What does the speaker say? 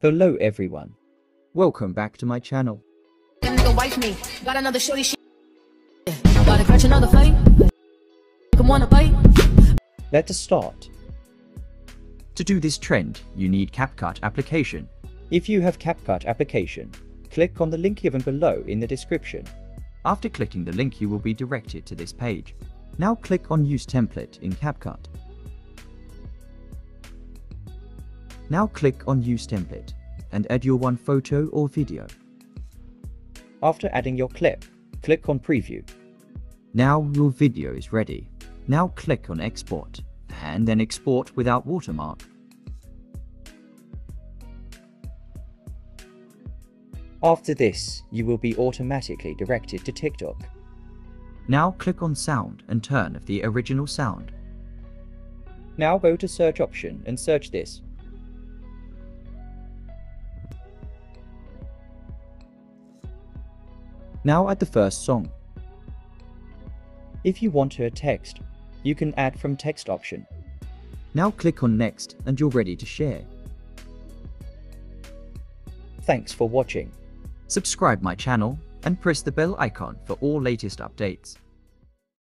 Hello everyone. Welcome back to my channel. Nigga wife me, got another shorty shit. Gotta catch another fight. Come wanna bite. Let us start. To do this trend, you need CapCut application. If you have CapCut application, click on the link given below in the description. After clicking the link, you will be directed to this page. Now click on Use Template in CapCut. Now click on Use Template and add your one photo or video. After adding your clip, click on Preview. Now your video is ready. Now click on Export and then export without watermark. After this, you will be automatically directed to TikTok. Now click on Sound and turn off the original sound. Now go to Search option and search this. Now add the first song. If you want to add text, you can add from text option. Now click on Next and you're ready to share. Thanks for watching. Subscribe my channel and press the bell icon for all latest updates.